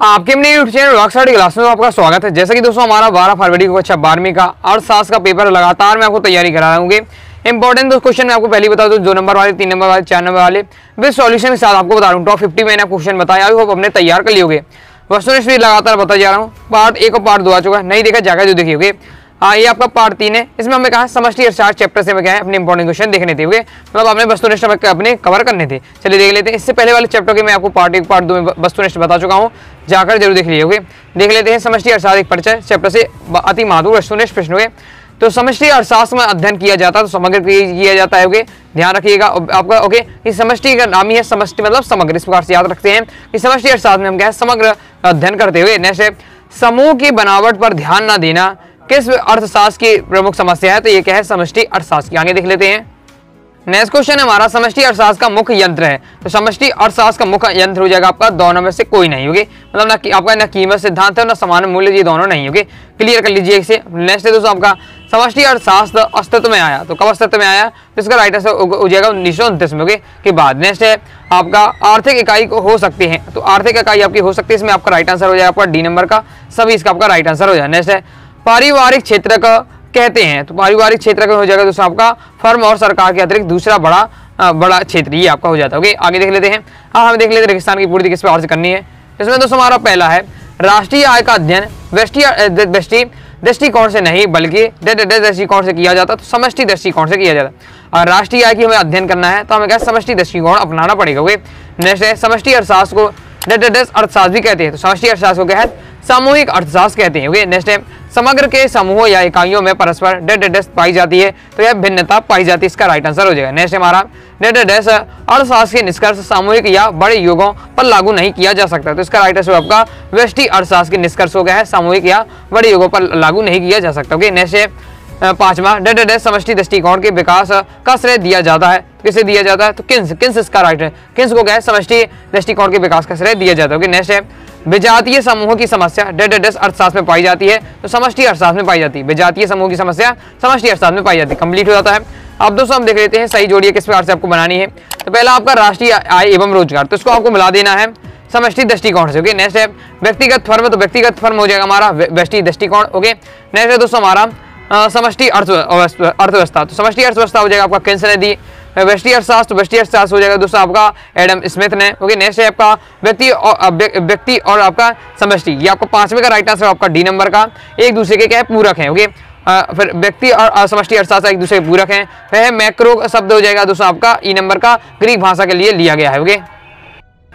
आपके अपने YouTube channel Rockstar class में आपका स्वागत है। जैसा कि दोस्तों हमारा 12 फरवरी को कक्षा 12वीं का अर्थशास्त्र का पेपर लगातार मैं आपको तैयारी करा रहा हूँ। इंपॉर्टेंट दो क्वेश्चन मैं आपको पहले बता दूं, 2 नंबर वाले, 3 नंबर वाले, 4 नंबर वाले विद सॉल्यूशन के साथ आपको बता रहा हूँ। टॉप 50 मैंने क्वेश्चन बताया, आई होप अपने तैयार कर लियोगे। वस्तुनिष्ठ लगातार बताया जा रहा हूँ। पार्ट 1 और पार्ट 2 आ चुका है, नहीं देखा जाकर जो देखिए। ये आपका पार्ट 3 है। इसमें हमें कहा समष्टि अर्थशास्त्र चैप्टर से हमें क्या है अपने इंपॉर्टेंट क्वेश्चन देखने थे, मतलब आपने वस्तुनिष्ठ अपने कवर करने थे। चलिए देख लेते हैं। इससे पहले वाले चैप्टर के मैं आपको पार्ट 1 पार्ट 2 में वस्तुनिष्ठ बता चुका हूँ, जाकर जरूर देख लीजिए। देख लेते हैं समष्टि अर्थशास्त्र एक परिचय चैप्टर से अति महत्वपूर्ण वस्तुनिष्ठ प्रश्न हुए। तो समष्टि अर्थशास्त्र में अध्ययन किया जाता है तो समग्र किया जाता है। ध्यान रखिएगा आपका। इस समष्टि का नाम ही है समष्टि मतलब समग्र। इस प्रकार से याद रखते हैं कि समष्टि अर्थशास्त्र में हम क्या है समग्र अध्ययन करते हुए। नेक्स्ट, समूह की बनावट पर ध्यान न देना किस अर्थशास्त्र की प्रमुख समस्या है? तो ये क्या है समष्टि अर्थशास्त्र की। आगे देख लेते हैं। नेक्स्ट क्वेश्चन है हमारा, समष्टि अर्थशास्त्र का मुख्य यंत्र है। तो समष्टि अर्थशास्त्र का मुख्य यंत्र हो जाएगा आपका दोनों में से कोई नहीं होगी, मतलब ना आपका ना कीमत सिद्धांत है ना समान मूल्य, ये दोनों नहीं होगी। क्लियर कर लीजिए इसे। नेक्स्ट है दोस्तों आपका समष्टि अर्थशास्त्र अस्तित्व में आया। तो कब अस्तित्व में आया? तो इसका राइट आंसर हो जाएगा 1929 में के बाद। नेक्स्ट है आपका आर्थिक इकाई को हो सकती है। तो आर्थिक इकाई आपकी हो सकती है, इसमें आपका राइट आंसर हो जाएगा आपका डी नंबर का, सभी इसका आपका राइट आंसर हो जाएगा। नेक्स्ट है पारिवारिक क्षेत्र का कहते हैं। तो पारिवारिक क्षेत्र का हो जाएगा दोस्तों आपका फर्म और सरकार के अतिरिक्त दूसरा बड़ा क्षेत्र, ये आपका हो जाता है। आगे देख लेते हैं। हम देख लेते हैं रेगिस्तान की पूर्ति किस प्रकार से करनी है। इसमें दोस्तों हमारा पहला है राष्ट्रीय आय का अध्ययन दृष्टिकोण से नहीं बल्कि दृष्टिकोण से किया जाता है। तो समष्टि दृष्टिकोण से किया जाता है। और राष्ट्रीय आय की हमें अध्ययन करना है तो हमें क्या समष्टि दृष्टिकोण अपनाना पड़ेगा। नेक्स्ट है समष्टि अर्थशास्त्र को अर्थशास्त्र भी कहते हैं। तो समष्टि अर्थशास्त्र को क्या है सामूहिक अर्थशास्त्र कहते हैं। नेक्स्ट है समग्र के समूहों या इकाइयों में परस्पर पाई जाती है तो यह भिन्नता पाई जाती है, इसका राइट आंसर हो जाएगा। नेक्स्ट हमारा अर्थशास्त्र के निष्कर्ष सामूहिक या बड़े युगों पर लागू नहीं किया जा सकता। तो इसका राइट आंसर आपका व्यष्टि अर्थशास्त्र के निष्कर्ष हो गया है सामूहिक या बड़े युगों पर लागू नहीं किया जा सकता। नेक्स्ट है 5वां समष्टि दृष्टिकोण के विकास का श्रेय दिया जाता है। किसे दिया जाता है? तो किन्स इसका राइट है। किन्स को क्या है समष्टि दृष्टिकोण के विकास का श्रेय दिया जाता है। नेक्स्ट है विजातीय समूहों की समस्या अर्थशास्त्र में पाई जाती है। तो समष्टि अर्थशास्त्र में पाई जाती है। विजातीय समूह की समस्या समष्टि अर्थशास्त्र में पाई जाती है। कंप्लीट हो जाता है। अब दोस्तों हम देख लेते हैं सही जोड़िए किस प्रकार से आपको बनानी है। तो पहला आपका राष्ट्रीय आय एवं रोजगार, तो इसको आपको मिला देना है समष्टि दृष्टिकोण से। नेक्स्ट है व्यक्तिगत फर्म, तो व्यक्तिगत फर्म हो जाएगा हमारा व्यष्टि दृष्टिकोण। नेक्स्ट है दोस्तों हमारा समष्टि अर्थव्यवस्था, तो समष्टि अर्थव्यवस्था हो जाएगा आपका किन्स ने दी। व्यष्टि अर्थशास्त्र, तो व्यष्टि अर्थशास्त्र हो जाएगा दोस्तों आपका एडम स्मिथ ने। नेक्स्ट है आपका व्यक्ति और आपका समष्टि, ये आपका 5वें का राइट आंसर आपका डी नंबर का। एक दूसरे के क्या है पूरक है। फिर व्यक्ति और समष्टि अर्थशास्त्र एक दूसरे के पूरक हैं। फिर मैक्रो शब्द हो जाएगा दोस्तों आपका ई नंबर का, ग्रीक भाषा के लिए लिया गया है।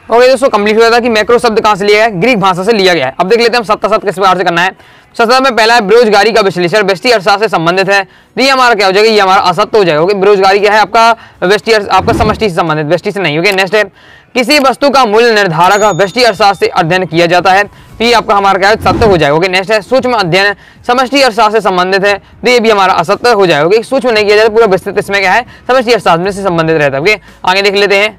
दोस्तों कंप्लीट हो जाता कि मैक्रो शब्द कहां से लिया गया है? ग्रीक भाषा से लिया गया है। अब देख लेते हैं हम 7 किस प्रकार से करना है। 7 में पहला है बेरोजगारी का विश्लेषण, व्यष्टि अर्थशास्त्र से संबंधित है। तो ये हमारा क्या हो जाएगा? ये हमारा असत्य हो जाएगा। बेरोजगारी क्या है आपका व्यष्टि आपका समष्टि से संबंधित, व्यष्टि से नहीं होगा। नेक्स्ट है किसी वस्तु का मूल्य निर्धारक व्यष्टि अर्थशास्त्र से अध्ययन किया जाता है। तो ये आपका हमारा क्या है सत्य हो जाएगा। नेक्स्ट है सूक्ष्म अध्ययन समष्टि अर्थशास्त्र से संबंधित है। तो ये भी हमारा असत्य हो जाएगा। सूक्ष्म नहीं किया जाता, पूरा विस्तृत इसमें क्या है समष्टि अर्थशास्त्र से संबंधित रहता है। आगे देख लेते हैं।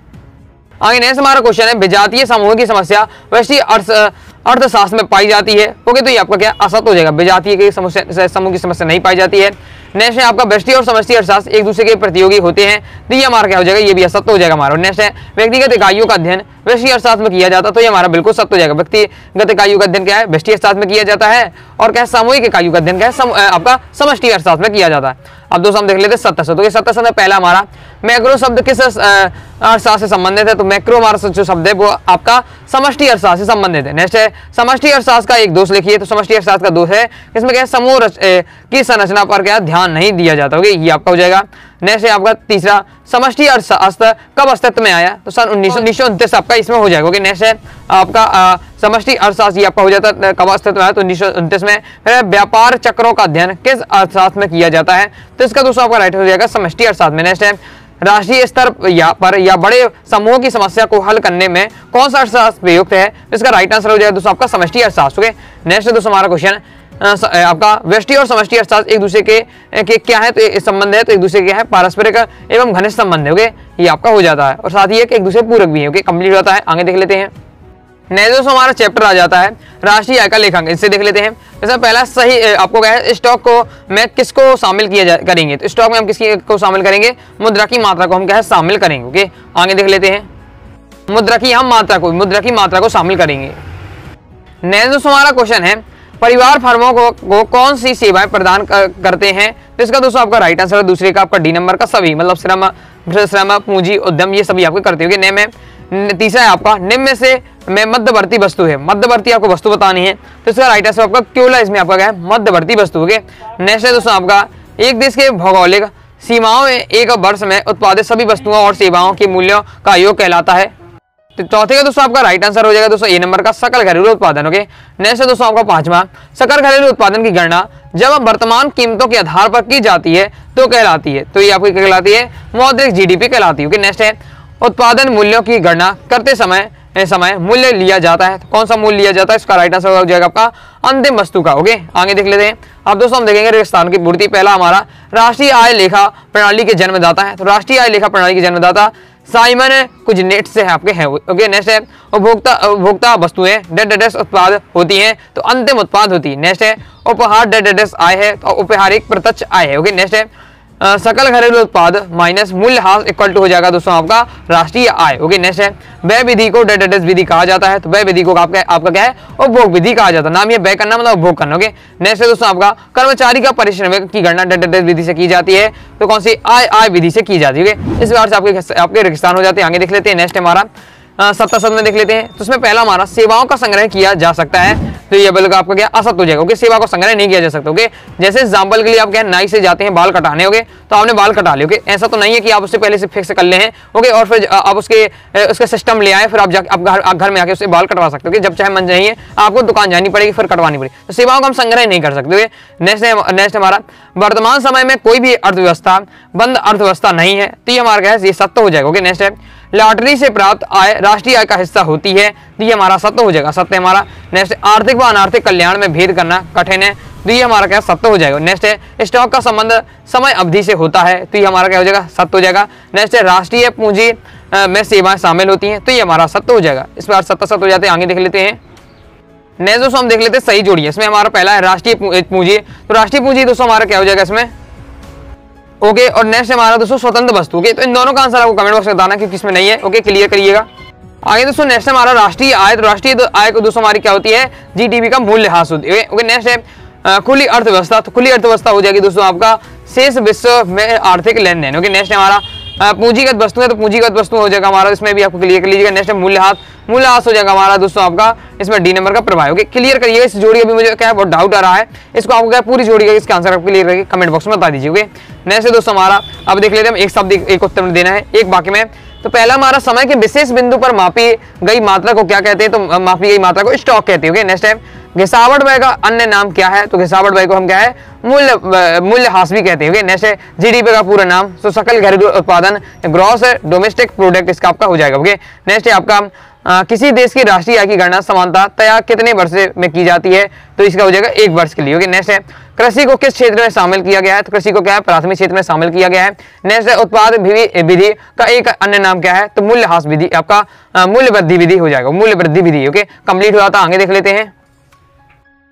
आगे नेक्स्ट हमारा क्वेश्चन है विजातीय समूह की समस्या व्यष्टि अर्थशास्त्र में पाई जाती है। तो ये आपका क्या असत्य हो जाएगा। विजातीय के समूह की समस्या नहीं पाई जाती है। नेक्स्ट है आपका व्यष्टि और समष्टि अर्थशास्त्र एक दूसरे के प्रतियोगी होते हैं। तो ये हमारा क्या हो जाएगा? ये भी असत्य हो जाएगा हमारा। नेक्स्ट है व्यक्तिगत इकाइयों का अध्ययन व्यष्टि अर्थशास्त्र में किया जाता, तो ये हमारा बिल्कुल सत्य हो जाएगा। व्यक्तिगत इकाइयों का अध्ययन क्या है व्यष्टि अर्थशास्त्र में किया जाता है, और क्या है सामूहिक इकाइयों का अध्ययन क्या है आपका समष्टि अर्थशास्त्र में किया जाता है। अब दोस्तों हम देख लेते हैं सत्य। तो ये सत्य में पहला हमारा मैक्रो शब्द किस अर्थशास्त्र से संबंधित है? तो मैक्रो हमारा जो शब्द है वो आपका समष्टि अर्थशास्त्र से संबंधित है। नेक्स्ट है समष्टि अर्थशास्त्र का एक दोष लिखिए। तो समष्टि अर्थशास्त्र का दोष है इसमें क्या है समूह की संरचना पर क्या ध्यान नहीं दिया जाता। ये आपका हो जाएगा। नेक्स्ट है आपका तीसरा समष्टि अर्थशास्त्र कब अस्तित्व में आया? तो सन 1929 आपका इसमें हो जाएगा। नेक्स्ट है आपका समष्टि अर्थशास्त्र आपका हो जाता है कब अस्तित्व में आया? तो 1929 में। फिर व्यापार चक्रों का अध्ययन किस अर्थशास्त्र में किया जाता है? तो इसका दोस्तों आपका राइट हो जाएगा समष्टि अर्थशास्त्र में। नेक्स्ट है राष्ट्रीय स्तर पर या बड़े समूहों की समस्या को हल करने में कौन सा अर्थशास्त्र प्रयुक्त है? इसका राइट आंसर हो जाएगा दोस्तों आपका समष्टि अर्थशास्त्र। नेक्स्ट है दोस्तों हमारा क्वेश्चन आपका व्यष्टि और समष्टि अर्थशास्त्र एक दूसरे के क्या है? तो संबंध है, तो एक दूसरे के है पारस्परिक एवं घनिष्ठ संबंध है। ये आपका हो जाता है, और साथ ही एक दूसरे पूरक भी है। कंप्लीट होता है। आगे देख लेते हैं। नेक्स्ट दोस्तों हमारा चैप्टर आ जाता है राष्ट्रीय आय का लेखांकन। इससे देख लेते हैं। जैसे पहला सही आपको क्या है स्टॉक को मैं किसको शामिल करेंगे? तो स्टॉक में हम किसकी को शामिल करेंगे? मुद्रा की मात्रा को हम क्या है शामिल करेंगे। आगे देख लेते हैं। मुद्रा की मात्रा को शामिल करेंगे। नेक्स्ट दोस्तों हमारा क्वेश्चन है परिवार फर्मों को कौन सी सेवाएं प्रदान करते हैं? तो इसका दोस्तों आपका राइट आंसर है दूसरे का आपका डी नंबर का सभी, मतलब श्रम पूंजी उद्यम ये सभी आपके करते होंगे। ने में तीसरा है आपका निम्न में मध्यवर्ती वस्तु है, मध्यवर्ती आपको वस्तु बतानी है, तो इसका राइट आंसर आपका क्योला इसमें आपका क्या है मध्यवर्ती वस्तु। ओके, नेक्स्ट है दोस्तों आपका एक देश के भौगोलिक सीमाओं में एक वर्ष में उत्पादित सभी वस्तुओं और सेवाओं के मूल्यों का योग कहलाता है। तो चौथे का दोस्तों आपका राइट आंसर हो जाएगा दोस्तों ए नंबर का सकल घरेलू उत्पादन। ओके, नेक्स्ट है दोस्तों आपका पांचवा सकल घरेलू उत्पादन की गणना जब वर्तमान कीमतों के आधार पर की जाती है तो कहलाती है, तो ये आपकी कहलाती है मौद्रिक जीडीपी कहलाती है। ओके, नेक्स्ट है उत्पादन मूल्यों की गणना करते समय मूल्य लिया जाता है, तो कौन सा मूल्य लिया जाता है? इसका राइट आंसर हो जाएगा आपका अंतिम वस्तु का। ओके, आगे देख लेते हैं। अब दोस्तों हम देखेंगे रेगिस्तान की पूर्ति। पहला हमारा राष्ट्रीय आय लेखा प्रणाली के जन्मदाता है, तो राष्ट्रीय आय लेखा प्रणाली के जन्मदाता साइमन कुजनेट से आपके हैं। ओके, नेक्स्ट है उपभोक्ता वस्तुएं डेट उत्पाद होती हैं तो अंतिम उत्पाद होती है। नेक्स्ट है उपहार डेट आय है तो उपहार एक प्रत्यक्ष आय है। ओके, नेक्स्ट है सकल घरेलू उत्पाद माइनस मूल्यह्रास इक्वल टू हो जाएगा दोस्तों आपका राष्ट्रीय आय। ओके, नेक्स्ट है व्यय विधि को डेट विधि कहा जाता है, तो व्यय विधि को आपका क्या है उपभोग विधि कहा जाता है, नाम ये व्यय करना मतलब उपभोग करना। ओके, नेक्स्ट है दोस्तों आपका कर्मचारी का परिश्रम की गणना डेट विधि से की जाती है, तो कौन सी आय विधि से की जाती है। इस बार से आपके रेगिस्तान हो जाते हैं। आगे देख लेते हैं। नेक्स्ट हमारा सत्ता में देख लेते हैं, तो उसमें पहला हमारा सेवाओं का संग्रह किया जा सकता है, तो ये बिल्कुल आपका क्या असत्य हो जाएगा। ओके, सेवा का संग्रह नहीं किया जा सकता। ओके, जैसे एग्जांपल के लिए आप क्या नाई से जाते हैं बाल कटाने, होगे तो आपने बाल कटा लिए। ओके, ऐसा तो नहीं है कि आप उससे पहले से फिक्स कर ले हैं। ओके, और फिर आप उसके सिस्टम ले आए, फिर आप घर में आके उससे बाल कटवा सकते हो। जब चाहे मन चाहिए आपको दुकान जानी पड़ेगी फिर कटवानी पड़ेगी, तो सेवाओं का हम संग्रह नहीं कर सकते। नेक्स्ट हमारा वर्तमान समय में कोई भी अर्थव्यवस्था बंद अर्थव्यवस्था नहीं है, तो ये हमारा क्या है ये सत्य हो जाएगा। ओके, नेक्स्ट है लॉटरी से प्राप्त आय राष्ट्रीय आय का हिस्सा होती है, तो ये हमारा सत्य हो जाएगा, सत्य हमारा। नेक्स्ट आर्थिक व अनार्थिक कल्याण में भेद करना कठिन है, तो ये हमारा क्या सत्य हो जाएगा। नेक्स्ट है स्टॉक का संबंध समय अवधि से होता है, तो ये हमारा क्या हो जाएगा सत्य हो जाएगा। नेक्स्ट है राष्ट्रीय पूंजी में सेवाएं शामिल होती हैं, तो ये हमारा सत्य हो जाएगा। इस बार सत्य हो जाते हैं। आगे देख लेते हैं। नेक्स्ट दोस्तों हम देख लेते हैं सही जोड़िए। इसमें हमारा पहला है राष्ट्रीय पूंजी, तो राष्ट्रीय पूंजी दोस्तों हमारा क्या हो जाएगा इसमें। ओके, और नेक्स्ट हमारा दोस्तों स्वतंत्र वस्तु। ओके, तो इन दोनों का आंसर आपको कमेंट बॉक्स में बताना कि किसमें नहीं है। ओके, क्लियर करिएगा। आगे दोस्तों नेक्स्ट हमारा राष्ट्रीय आय, तो राष्ट्रीय आय को दोस्तों हमारी क्या होती है जीडीपी का मूल्यह्रास होती है। ओके, नेक्स्ट है खुली अर्थव्यवस्था, तो खुली अर्थव्यवस्था हो जाएगी दोस्तों आपका शेष विश्व में आर्थिक लेन देन। ओके, नेक्स्ट हमारा पूंजीगत वस्तु है, तो पूंजीगत वस्तु हो जाएगा हमारा, इसमें भी आपको क्लियर कर लीजिएगा। नेक्स्ट है मूल्यह्रास हो जाएगा हमारा दोस्तों आपका इसमें डी नंबर का प्रभाव। ओके, क्लियर करिएगा। इस जोड़ी अभी मुझे क्या है बहुत डाउट आ रहा है, इसको आपको क्या पूरी जोड़ी का इसका आंसर आप क्लियर करके कमेंट बॉक्स में बता दीजिए। ओके, नेक्स्ट है दोस्तों हमारा अब देख लेते हैं, एक शब्द एक उत्तर में देना है एक वाक्य में। तो पहला हमारा समय के विशेष बिंदु पर मापी गई मात्रा को क्या कहते हैं, तो मापी गई मात्रा को स्टॉक कहते हैं। ओके, नेक्स्ट है घिसावट व्यय का अन्य नाम क्या है, तो घिसावट व्यय को हम क्या है मूल्यह्रास भी कहते हैं। ओके, नेक्स्ट है जीडीपी का पूरा नाम, तो सकल घरेलू उत्पादन ग्रॉस डोमेस्टिक प्रोडक्ट इसका आपका हो जाएगा। ओके, नेक्स्ट है आपका किसी देश की राष्ट्रीय आय की गणना समानतः कितने वर्ष में की जाती है, तो इसका हो जाएगा एक वर्ष के लिए। ओके, नेक्स्ट है कृषि को किस क्षेत्र में शामिल किया गया है, तो कृषि को क्या है प्राथमिक क्षेत्र में शामिल किया गया है। नेक्स्ट है उत्पाद विधि का एक अन्य नाम क्या है, तो मूल्यह्रास विधि आपका मूल्य वृद्धि विधि हो जाएगा, मूल्य वृद्धि विधि। ओके, कंप्लीट हुआ था। आगे देख लेते हैं।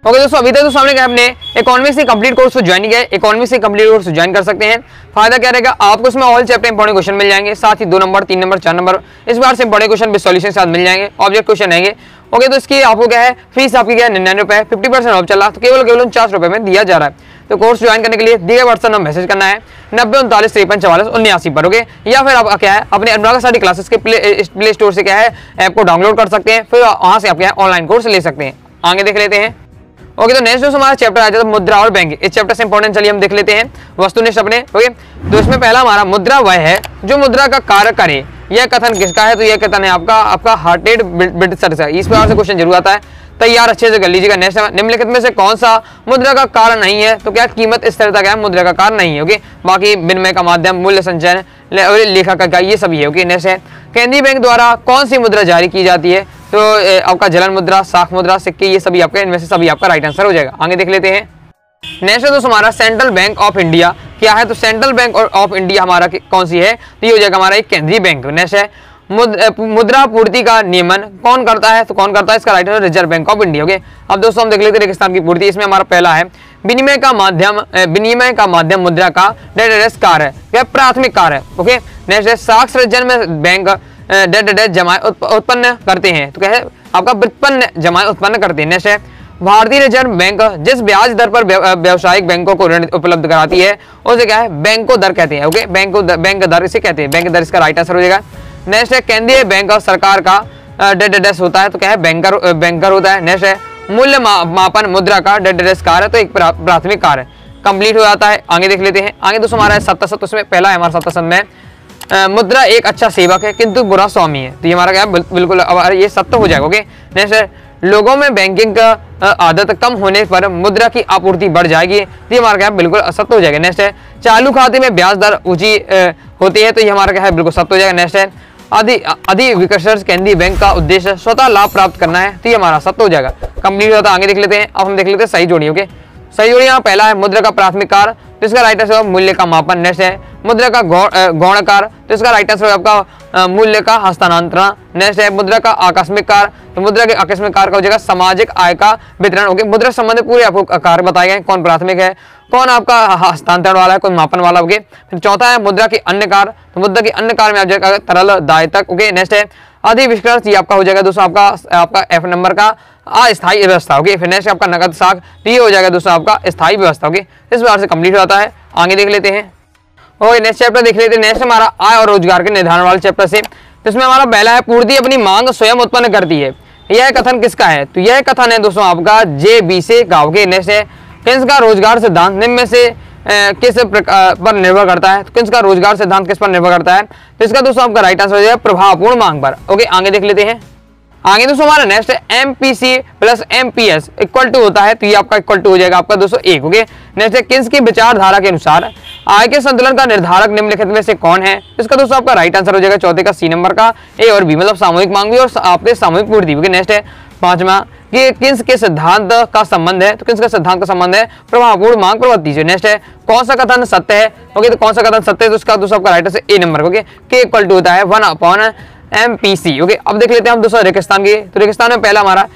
ओके दोस्तों, अभी तक दोस्तों हमने अपने इकोनॉमिक्स से कंप्लीट कोर्स को ज्वाइन किया है, इकोनॉमिक्स से कंप्लीट कोर्स ज्वाइन कर सकते हैं। फायदा क्या रहेगा, आपको इसमें ऑल चैप्टर इंपॉर्टेंट क्वेश्चन मिल जाएंगे, साथ ही 2 नंबर 3 नंबर 4 नंबर इस बार से इंपॉर्टेंट क्वेश्चन विद सॉल्यूशन के साथ मिल जाएंगे, ऑब्जेक्ट क्वेश्चन रहेंगे। ओके, तो इसकी आपको क्या है फीस आपकी क्या है 99 रुपए, 50% ऑफ चल रहा, तो केवल 49 रुपए में दिया जा रहा है। तो कोर्स ज्वाइन करने के लिए दिए व्हाट्सएप नंबर मैसेज करना है 90 39 53 44 79 पर। ओके, या फिर आप क्या है अपने अनुराग स्टडी क्लासेस के प्ले स्टोर से क्या है ऐप को डाउनलोड कर सकते हैं, फिर वहां से आप क्या है ऑनलाइन कोर्स ले सकते हैं। आगे देख लेते हैं। ओके, तो नेक्स्ट दोस्तों हमारा चैप्टर आ जाता है मुद्रा और बैंक। इस चैप्टर से इंपॉर्टेंट चलिए हम देख लेते हैं वस्तुनिष्ठ अपने। ओके, तो इसमें पहला हमारा मुद्रा वह है जो मुद्रा का कार्य करे, यह कथन किसका है, तो यह कथन है आपका हार्टेड ब्रिटिशर का। इस प्रकार से क्वेश्चन जरूर आता है, तैयार अच्छे से कर लीजिएगा। नेक्स्ट निम्नलिखित में से कौन सा मुद्रा का कारण नहीं है, तो क्या कीमत स्थिरता क्या है मुद्रा का कारण नहीं है। ओके, बाकी विनिमय का माध्यम मूल्य संचयन लेखा का ये सभी है। ओके, नेक्स्ट है केंद्रीय बैंक द्वारा कौन सी मुद्रा जारी की जाती है, तो आपका जलन मुद्रा, साख मुद्रा, सिक्के, ये सभी आपका इनमें से सभी आपका राइट आंसर हो जाएगा। आगे देख लेते हैं। नेक्स्ट है दोस्तों हमारा सेंट्रल बैंक ऑफ इंडिया क्या है, तो सेंट्रल बैंक ऑफ इंडिया हमारा कौन सी है, तो ये हो जाएगा हमारा एक केंद्रीय बैंक। नेक्स्ट है मुद्रा पूर्ति का नियमन कौन करता है, तो कौन करता है, इसका right answer reserve bank of India. Okay, अब दोस्तों हम देख लेते हैं रेगिस्तान की पूर्ति। इसमें हमारा पहला है विनिमय का माध्यम मुद्रा का कार्य है, प्राथमिक कार्य है। ओके, नेक्स्ट है साख सृजन में बैंक डेट डेट जमाएं उत्पन्न करते हैं, तो क्या है आपका व्युत्पन्न जमाएं उत्पन्न करते हैं। नेक्स्ट है भारतीय रिजर्व बैंक जिस ब्याज दर पर व्यावसायिक बैंकों को ऋण उपलब्ध कराती है उसे क्या है बैंको दर कहते हैं। ओके, बैंक दर इसे कहते हैं, बैंक दर इसका राइट आंसर हो जाएगा। नेक्स्ट है केंद्रीय बैंक और सरकार का डेट होता है, तो क्या है बैंकर होता है। नेक्स्ट है मूल्य मापन मुद्रा का डेट कार्य है, तो एक प्राथमिक कार्य कंप्लीट हो जाता है। आगे देख लेते हैं। आगे दोस्तों हमारा सत्य सत्य, उसमें पहला है हमारा सत्य में मुद्रा एक अच्छा सेवक है किंतु बुरा स्वामी है, तो ये हमारा क्या है बिल्कुल ये सत्य हो जाएगा। ओके, नेक्स्ट है लोगों में बैंकिंग का आदत कम होने पर मुद्रा की आपूर्ति बढ़ जाएगी, तो ये हमारा क्या है बिल्कुल असत्य हो जाएगा। नेक्स्ट है चालू खाते में ब्याज दर ऊंची होती है, तो ये हमारा क्या है बिल्कुल सत्य हो जाएगा। नेक्स्ट है अधिक विकसित केंद्रीय बैंक का उद्देश्य स्वतः लाभ प्राप्त करना है, तो ये हमारा सत्य हो जाएगा। कंप्लीट होता है। आगे देख लेते हैं। अब हम देख लेते हैं सही जोड़ी। ओके, सही जोड़ी यहाँ पहला है मुद्रा का प्राथमिक कार्य, तो इसका राइट आंसर मूल्य का मापन। नेक्स्ट है मुद्रा का गौण कार्य, तो इसका राइट आंसर आपका मूल्य का हस्तांतरण। नेक्स्ट है मुद्रा का आकस्मिक कार्य, तो मुद्रा के आकस्मिक कार्य का हो जाएगा सामाजिक आय का वितरण। ओके, मुद्रा संबंधित पूरे आपको कार्य बताए गए, कौन प्राथमिक है, कौन आपका हस्तांतरण वाला है, कौन मापन वाला। ओके, फिर चौथा है मुद्रा के अन्य कार्य, तो मुद्रा के अन्य कार्य में आप जाएगा तरल दायित्व। ओके, नेक्स्ट है अधिविष्कृत, ये आपका हो जाएगा दोस्तों आपका F नंबर का अस्थायी व्यवस्था। ओके, फिर नेक्स्ट आपका नगद साख, तो ये हो जाएगा दोस्तों आपका स्थायी व्यवस्था। ओके, इस बार से कंप्लीट हो जाता है। आगे देख लेते हैं। और नेक्स्ट चैप्टर देख लेते हैं। नेक्स्ट हमारा आय और रोजगार के निर्धारण वाले चैप्टर से, तो इसमें हमारा पहला है पूर्ति अपनी मांग स्वयं उत्पन्न करती है, यह कथन किसका है, तो यह कथन है दोस्तों आपका JB से गाँव के। नेक्स्ट है किस का रोजगार सिद्धांत निम्न में से किस पर निर्भर करता है, तो किस का रोजगार सिद्धांत किस पर निर्भर करता है, तो इसका दोस्तों आपका राइट आंसर हो जाएगा प्रभावपूर्ण मांग पर। ओके, आगे देख लेते हैं। आगे दोस्तों हमारा नेक्स्ट है MPC plus MPS equal to होता है, तो ये आपका इक्वल टू हो जाएगा आपका 201। ओके, नेक्स्ट है किस की विचारधारा के अनुसार आय के संतुलन का निर्धारक निम्नलिखित में से कौन है, इसका दोस्तों आपका राइट आंसर हो जाएगा चौथे का C नंबर का A और B, मतलब सामूहिक मांग भी और आपके सामूहिक पूर्ति। ओके, नेक्स्ट है पांचवा कि किस के सिद्धांत का संबंध है, तो किस का सिद्धांत का संबंध है प्रभावपूर्ण मांग प्रवृत्ति से। नेक्स्ट है कौन सा कथन सत्य है। ओके, तो कौन सा कथन सत्य है, तो उसका दोस्तों आपका right answer A number. Okay, K equal to होता है 1/MPC। ओके, अब देख लेते हैं हम दोस्तों रेगिस्तान की, तो रेगिस्तान में पहला हमारा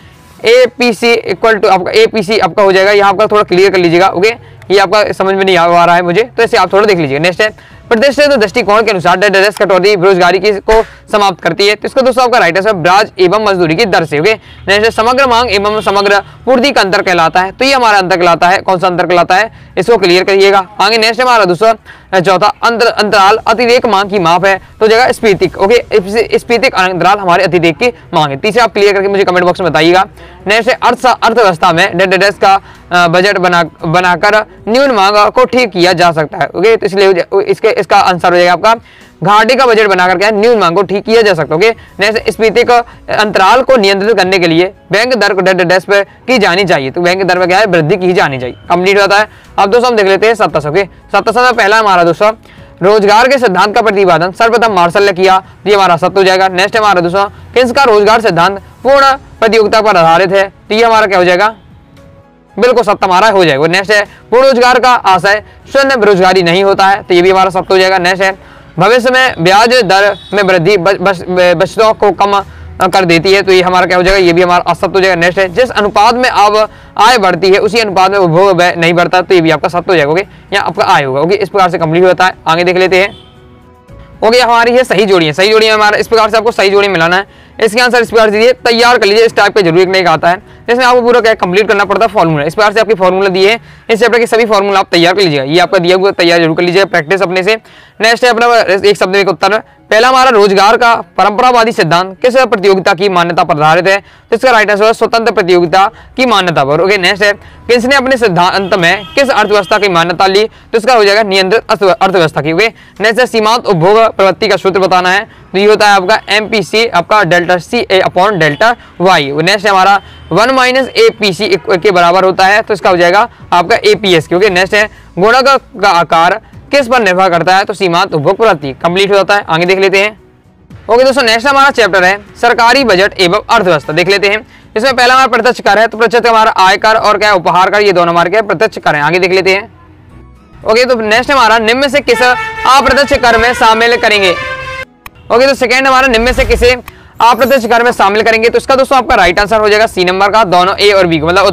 APC इक्वल टू आपका APC आपका हो जाएगा, यहाँ आपका थोड़ा क्लियर कर लीजिएगा। ओके, ये आपका समझ में नहीं आ रहा है मुझे, तो इसे आप थोड़ा देख लीजिएगा। नेक्स्ट है प्रतिष्ठित दृष्टिकोण के अनुसार डेट कटौती बेरोजगारी को समाप्त करती है, तो इसका दोस्तों आपका राइट आंसर ब्याज एवं मजदूरी की दर से। ओके, नेक्स्ट है समग्र मांग एवं समग्र पूर्ति का अंतर कहलाता है, तो ये हमारा अंतर कहलाता है, कौन सा अंतर कहलाता है, इसको क्लियर करिएगा। आगे नेक्स्ट हमारा दूसरा चौथा अंतराल अतिरेक मांग की माप है, तो जगह स्फीतिक। ओके, स्फीतिक अंतराल हमारे अतिरेक की मांग है। तीसरा आप क्लियर करके मुझे कमेंट बॉक्स में बताइएगा। नेक्स्ट है अर्थव्यवस्था में डेट का बजट बनाकर न्यून मांग को ठीक किया जा सकता है। ओके, तो इसलिए इसका आंसर हो जाएगा आपका घाटे का बजट बनाकर क्या न्यून मांग को ठीक किया जा सकता है। ओके, नेक्स्ट स्फीतिक अंतराल को नियंत्रित करने के लिए बैंक दर को डेट पे की जानी चाहिए, तो बैंक दर में क्या है वृद्धि की जानी चाहिए। कंप्लीट होता है। अब दोस्तों हम देख लेते हैं 27। ओके, 27 में पहला हमारा दोस्तों रोजगार के सिद्धांत का प्रतिपादन सर्वप्रथम मार्शल ने किया, तो ये हमारा सत्य हो जाएगा। नेक्स्ट हमारा दोस्तों किसका रोजगार सिद्धांत पूर्ण प्रतियोगिता पर आधारित है, तो ये हमारा क्या हो जाएगा बिल्कुल सत्य हमारा हो जाएगा। नेक्स्ट है पूर्ण रोजगार का आशय शून्य बेरोजगारी नहीं होता है, तो ये भी हमारा सत्य हो जाएगा। नेक्स्ट है भविष्य में ब्याज दर में वृद्धि बचतों को कम कर देती है, तो ये हमारा क्या हो जाएगा, ये भी हमारा असत्य हो जाएगा। नेक्स्ट है जिस अनुपात में अब आय बढ़ती है उसी अनुपात में उपभोग व्यय नहीं बढ़ता, तो ये भी आपका सत्य हो जाएगा। ओके, यहाँ आपका आय होगा। ओके, इस प्रकार से कंप्लीट होता है। आगे देख लेते हैं। ओके, हमारी ये सही जोड़ी है, सही जोड़ी है हमारा, इस प्रकार से आपको सही जोड़ी मिलाना है। इसके आंसर इस प्रकार से तैयार कर लीजिए, इस टाइप पे जरूर एक आता है जिसमें आपको पूरा क्या कंप्लीट करना पड़ता है फॉर्मूला। इस प्रकार से आपकी फॉर्मूला दिए इस चैप्टर के सभी फॉर्मूला आप तैयार कर लीजिएगा, ये आपका दिया हुआ तैयार जरूर कर लीजिए प्रैक्टिस अपने से। नेक्स्ट है अपना एक शब्द में उत्तर। पहला हमारा रोजगार का परंपरावादी सिद्धांत किस प्रतियोगिता की मान्यता पर आधारित है, तो इसका राइट आंसर है स्वतंत्र प्रतियोगिता की मान्यता पर। ओके, नेक्स्ट है किसने अपने सिद्धांत में किस अर्थव्यवस्था की मान्यता ली, तो इसका हो जाएगा नियंत्रित अर्थव्यवस्था की। ओके, नेक्स्ट है सीमांत उपभोग प्रवृत्ति का सूत्र बताना है, तो ये होता है आपका MPC आपका delta C upon delta Y। Next है हमारा 1 - APC के बराबर होता है, तो इसका हो जाएगा आपका APS की। ओके, नेक्स्ट है गुणक का आकार किस पर निर्भर करता है, तो सीमांत उपभोग प्रवृत्ति। कंप्लीट हो जाता है। आगे देख लेते हैं। ओके दोस्तों, नेक्स्ट हमारा चैप्टर है सरकारी बजट एवं अर्थव्यवस्था। देख लेते हैं। इसमें पहला हमारा प्रत्यक्ष कर है, तो प्रत्यक्ष हमारा आयकर और क्या उपहार कर, ये दोनों हमारे क्या प्रत्यक्ष कर है। आगे देख लेते हैं। ओके, तो नेक्स्ट हमारा निम्न में से किस अप्रत्यक्ष कर में शामिल करेंगे। ओके, तो सेकंड हमारा निम्न में से किसे अप्रत्यक्ष कर में शामिल करेंगे, तो इसका दोस्तों आपका राइट आंसर हो जाएगा C नंबर का दोनों A और B को, मतलब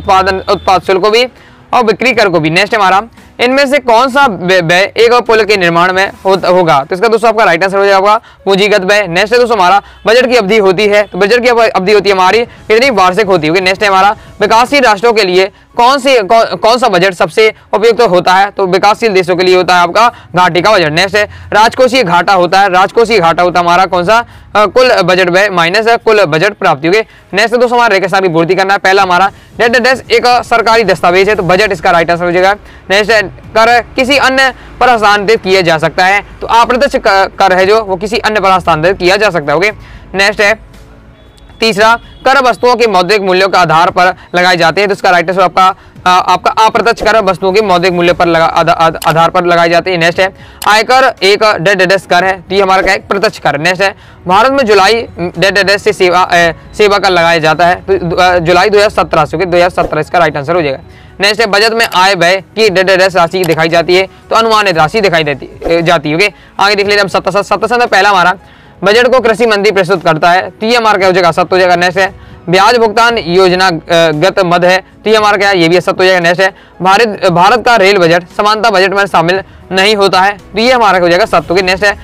उत्पाद शुल्क को भी और बिक्री कर को भी। नेक्स्ट हमारा इनमें से कौन सा व्यय एक और पुल के निर्माण में होगा? तो इसका दोस्तों आपका राइट आंसर हो जाएगा पूंजीगत व्यय। नेक्स्ट है दोस्तों हमारा बजट की अवधि होती है, तो बजट की अवधि होती है हमारी कितनी? वार्षिक होती है। नेक्स्ट है हमारा विकासशील राष्ट्रों के लिए कौन सा बजट सबसे उपयुक्त होता है? तो विकासशील देशों के लिए होता है आपका घाटे का बजट। नेक्स्ट है राजकोषीय घाटा होता है, राजकोषीय घाटा होता है हमारा कौन सा? कुल बजट व्यय माइनस कुल बजट प्राप्ति। ओके, नेक्स्ट है दोस्तों हमारा रेखा की पूर्ति करना है। पहला हमारा डेट डेस एक सरकारी दस्तावेज है, तो बजट इसका राइट आंसर हो जाएगा। नेक्स्ट है कर किसी अन्य पर हस्तांतरित किया जा सकता है, तो अप्रत्यक्ष कर है जो वो किसी अन्य पर हस्तांतरित किया जा सकता है। ओके, नेक्स्ट है तीसरा कर वस्तुओं के मौद्रिक मूल्यों के आधार पर लगाए जाते हैं, तो इसका राइट आंसर आपका अप्रत्यक्ष कर वस्तुओं के मौद्रिक मूल्य पर आधार पर लगाए जाते हैं। नेक्स्ट है आयकर एक डेडेस कर है, तो ये हमारा क्या है? प्रत्यक्ष कर। नेक्स्ट है भारत में जुलाई डेडेस से सेवा कर लगाया जाता है, तो जुलाई 2017 से 2017 इसका राइट आंसर हो जाएगा। नेक्स्ट है बजट में आय व्यय की डेडेस राशि दिखाई जाती है, तो अनुमानित राशि दिखाई जाती है। ओके, आगे देख लीजिए हम 77 में पहला हमारा बजट को कृषि मंत्री प्रस्तुत करता है, तो ये हमारा क्या हो जाएगा? सत्य हो जाएगा। नेक्स्ट है ब्याज भुगतान योजना गत मद है, तो ये हमारा क्या है? ये भी सत्य हो जाएगा। नेक्स्ट है भारत का रेल बजट समानता बजट में शामिल नहीं होता है, तो ये हमारा हो जाएगा सत्य। के नेक्स्ट है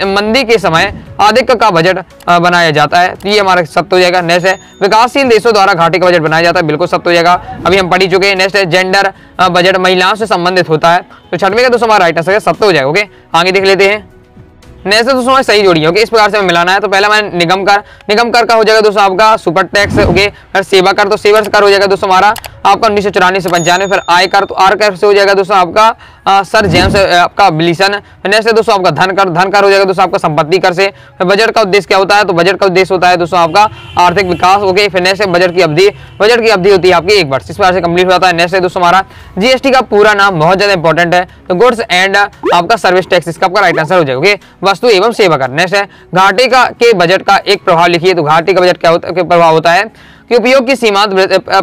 मंदी के समय अधिक का बजट बनाया जाता है, तो ये हमारा सत्य हो जाएगा। नेक्स्ट है विकासशील देशों द्वारा घाटे का बजट बनाया जाता है, बिल्कुल सत्य हो जाएगा, अभी हम पढ़ ही चुके हैं। नेक्स्ट है जेंडर बजट महिलाओं से संबंधित होता है, तो छठवें का दोस्तों हमारा राइट आंसर सत्य हो जाएगा। ओके, आगे देख लेते हैं। नेक्स्ट दोस्तों हमारी सही जोड़ी है। इस प्रकार से हमें मिलाना है, तो पहला मैं निगम कर का हो जाएगा दोस्तों आपका सुपर टैक्स। ओके, फिर सेवा कर, तो सेवा कर हो जाएगा दोस्तों हमारा आपका 1994 से 95। फिर आय कर, तो आर कर से हो जाएगा दोस्तों आपका सर जेम्स आपका बिलीसन। नेक्स्ट है दोस्तों आपका धन कर हो जाएगा दोस्तों आपका संपत्ति कर से। फिर बजट का उद्देश्य क्या होता है? तो बजट का उद्देश्य होता है दोस्तों आपका आर्थिक विकास। ओके, फिर नेक्स्ट है बजट की अवधि होती है आपकी 1 वर्ष, इस प्रकार से कंप्लीट हो जाता है। नेक्स्ट है दोस्तों हमारा जीएसटी का पूरा नाम बहुत ज्यादा इंपॉर्टेंट है, तो गुड्स एंड आपका सर्विस टैक्स, इसका आपका राइट आंसर हो जाएगा। ओके, वस्तु एवं सेवा कर। नेक्स्ट है घाटे के बजट का एक प्रभाव लिखिए, तो घाटे का बजट क्या प्रभाव होता है कि उपयोग की सीमांत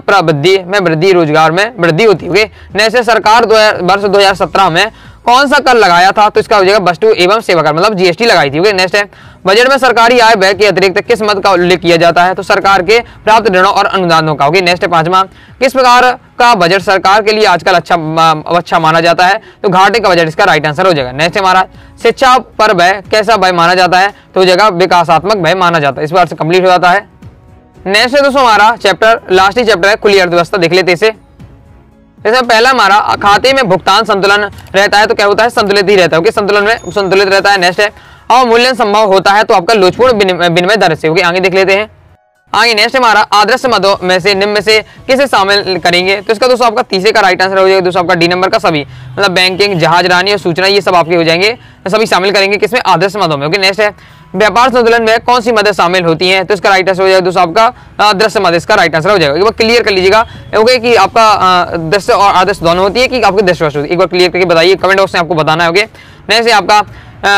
प्रवृद्धि में वृद्धि, रोजगार में वृद्धि होती है। नेक्स्ट है सरकार वर्ष 2017 में कौन सा कर लगाया था? तो इसका हो जाएगा वस्तु एवं सेवा कर, मतलब जीएसटी लगाई थी। नेक्स्ट है बजट में सरकारी आय व्यय के अतिरिक्त किस मद का उल्लेख किया जाता है? तो सरकार के प्राप्त ऋणों और अनुदानों का। नेक्स्ट है पांचवा किस प्रकार का बजट सरकार के लिए आजकल अच्छा माना जाता है? तो घाटे का बजट इसका राइट आंसर हो जाएगा। नेक्स्ट हमारा शिक्षा पर व्यय कैसा व्यय माना जाता है? तो हो जाएगा विकासात्मक व्यय माना जाता है, इस बार से कंप्लीट हो जाता है। नेक्स्ट है दोस्तों हमारा चैप्टर, लास्ट ही चैप्टर है खुली अर्थव्यवस्था, देख लेते इसे। जैसे पहला हमारा खाते में भुगतान संतुलन रहता है, तो क्या होता है? संतुलित ही रहता है। संतुलन में संतुलित रहता है। नेक्स्ट है अवमूल्यन संभव होता है, तो आपका लोचपूर्ण विनिमय दर से। आगे देख लेते हैं। आगे नेक्स्ट हमारा आदर्श मदों में से निम्न में से किसे शामिल करेंगे? तो इसका दोस्तों आपका तीसरे का राइट आंसर हो जाएगा दोस्तों आपका डी नंबर का सभी, मतलब बैंकिंग, जहाज रानी और सूचना, ये सब आपके हो जाएंगे, सभी शामिल करेंगे किसमें? आदर्श मदों में। ओके, नेक्स्ट है व्यापार संतुलन में कौन सी मदद शामिल होती हैं? तो इसका राइट आंसर हो जाएगा दोस्तों आपका दृश्य मद, इसका राइट आंसर हो जाएगा। एक बार क्लियर कर लीजिएगा ओके कि आपका दृश्य और आदर्श दोनों होती है कि आपकी दृश्य वस्तु, एक बार क्लियर करके बताइए, कमेंट बॉक्स में आपको बताना है। ओके, नेक्स्ट है आपका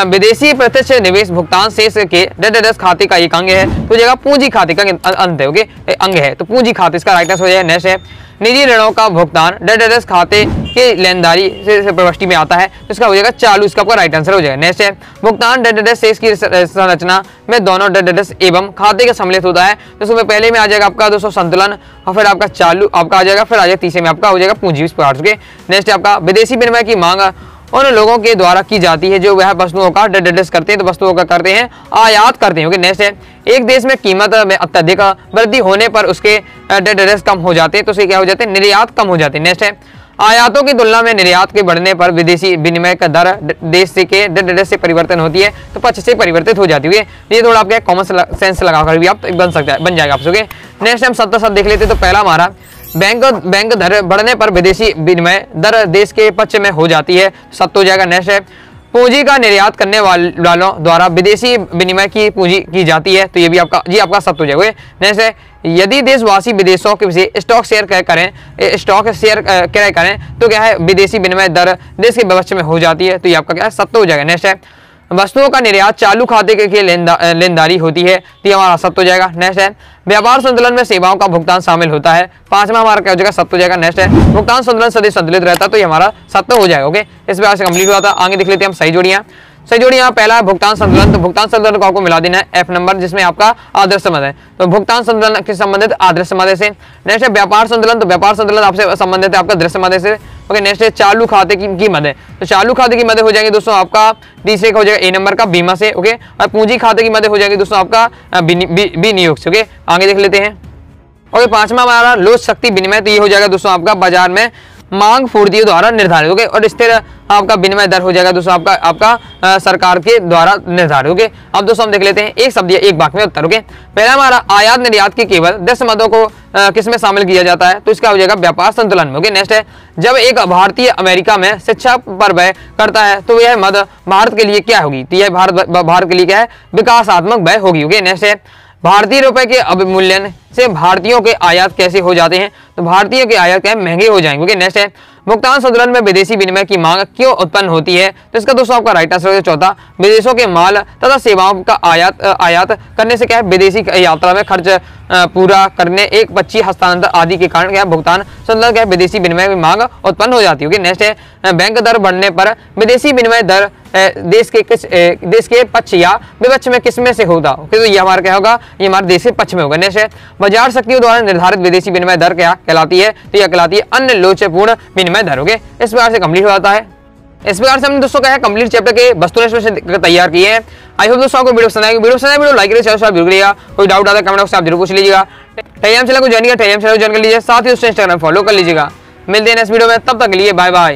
विदेशी प्रत्यक्ष निवेश भुगतान शेष के डेडेस खाते का एक अंग है, तो जगह पूंजी खाते का अंत है। ओके, अंग है, तो पूंजी खाते इसका राइट आंसर हो जाएगा। नेक्स्ट है निजी ऋणों का भुगतान डेडेस खाते के लेनदारी से प्रविष्टि में आता है, तो इसका हो जाएगा चालू, इसका आपका राइट आंसर हो जाएगा। नेक्स्ट है भुगतान डेडेस शेष की संरचना में दोनों डेडेस एवं खाते का सम्मिलित होता है, तो इसमें पहले में आ जाएगा आपका दोस्तों संतुलन, और फिर आपका चालू आपका आ जाएगा, फिर आ जाएगा तीसरे में आपका हो जाएगा पूंजी, इस प्रकार से। नेक्स्ट है आपका विदेशी विनिमय की मांग उन लोगों के द्वारा की जाती है जो वह वस्तुओं का डेडेस करते हैं, तो वस्तुओं का करते हैं आयात करते हैं। नेक्स्ट है एक देश में कीमत में अत्यधिक वृद्धि होने पर उसके डेडेस कम हो जाते हैं, तो उसे क्या हो जाते हैं? निर्यात कम हो जाते हैं। नेक्स्ट है आयातों की तुलना में निर्यात के बढ़ने पर विदेशी विनिमय का दर देश से के डेडेस से परिवर्तन होती है, तो पक्ष से परिवर्तित हो जाती है। ये थोड़ा आपका कॉमन सेंस लगाकर भी आप बन जाएगा आपसे। नेक्स्ट हम 7 देख लेते, तो पहला हमारा बैंक दर बढ़ने पर विदेशी विनिमय दर देश के पक्ष में हो जाती है, सत्य हो जाएगा। नेक्स्ट है पूंजी का निर्यात करने वालों द्वारा विदेशी विनिमय की पूंजी की जाती है, तो ये भी आपका सत्य हो जाएगा। नेक्स्ट है यदि देशवासी विदेशों के स्टॉक शेयर क्रय करें तो क्या है? विदेशी विनिमय दर देश के पक्ष में हो जाती है, तो ये आपका क्या है? सत्य हो जाएगा। नेक्स्ट है वस्तुओं का निर्यात चालू खाते के लेनदारी होती है, तो ये हमारा सत्य हो जाएगा। नेक्स्ट है व्यापार संतुलन में सेवाओं का भुगतान शामिल होता है, पांचवा हमारा क्या हो जाएगा? सत्य हो जाएगा। नेक्स्ट है भुगतान संतुलन सदैव संतुलित रहता है, तो ये हमारा सत्य हो जाएगा। ओके, इस प्रकार से कंप्लीट हुआ था। आगे देख लेते हैं हम सही जोड़ियां। पहला है भुगतान संतुलन, तो भुगतान संतुलन को आपको मिला देना है F नंबर, जिसमें आपका आदर्श मद है, तो भुगतान संतुलन के संबंधित आदर्श मद से। नेक्स्ट है व्यापार संतुलन, तो व्यापार संतुलन आपसे संबंधित है आपका दृश्य मद से। ओके, नेक्स्ट है चालू खाते की कीमत है, तो चालू खाते की मदद हो जाएंगे दोस्तों आपका तीसरे का हो जाएगा ए नंबर का बीमा से। ओके, और पूंजी खाते की मदद हो जाएगी दोस्तों आपका विनियोग से। ओके, आगे देख लेते हैं। ओके, पांचवा हमारा लोच शक्ति विनिमय, तो ये हो जाएगा दोस्तों आपका बाजार में मांग पूर्तियों द्वारा निर्धारित। ओके, और स्थिर आपका विनिमय दर हो जाएगा दोस्तों आपका सरकार के द्वारा निर्धारित। ओके, अब दोस्तों हम देख लेते हैं एक शब्द या एक वाक्य में उत्तर। ओके, पहला हमारा आयात निर्यात के केवल 10 मदों को किस में शामिल किया जाता है, तो इसका हो जाएगा व्यापार संतुलन में। ओके, नेक्स्ट है जब एक भारतीय अमेरिका में शिक्षा पर व्यय करता है तो यह मद भारत के लिए क्या होगी, तो यह भारत के लिए क्या है, विकासात्मक व्यय होगी। ओके, नेक्स्ट है भारतीय रुपए के अवमूल्यन से भारतीयों के आयात कैसे हो जाते हैं, तो भारतीयों के आयात क्या है, महंगे हो जाएंगे। ओके, नेक्स्ट है भुगतान संतुलन में विदेशी विनिमय की मांग क्यों उत्पन्न होती है, तो इसका दोस्तों आपका राइट आंसर है चौथा, विदेशों के माल तथा सेवाओं का आयात करने से क्या है, विदेशी यात्रा में खर्च पूरा करने, एक पच्ची हस्तांतरण आदि के कारण क्या है, भुगतान संतुलन क्या है, विदेशी विनिमय की मांग उत्पन्न हो जाती है। नेक्स्ट है बैंक दर बढ़ने पर विदेशी विनिमय दर देश के पक्ष या विपक्ष में किस में से होगा, तो ये हमारा क्या होगा, ये हमारे देश के पक्ष में होगा। नेक्स्ट है बाजार शक्तियों द्वारा निर्धारित विदेशी विनिमय दर क्या कहलाती है, तो यह कहलाती है अन्य लोचपूर्ण विनिमय दर। ओके, इस प्रकार से कंप्लीट हो जाता है। इस प्रकार से हमने दोस्तों क्या है कंप्लीट चैप्टर के वस्तुनिष्ठ तैयार किए हैं। आई होप दोस्तों आपको वीडियो पसंद आएगी, वीडियो लाइक करिए, चैनल जरूर करिएगा, कोई डाउट आता है कमेंट बॉक्स में आप जरूर पूछ लीजिएगा। टेलीग्राम चैनल को ज्वाइन कर लीजिए, साथ ही उससे इंस्टाग्राम फॉलो कर लीजिएगा। मिलते हैं नेक्स्ट वीडियो में, तब तक के लिए बाय बाय।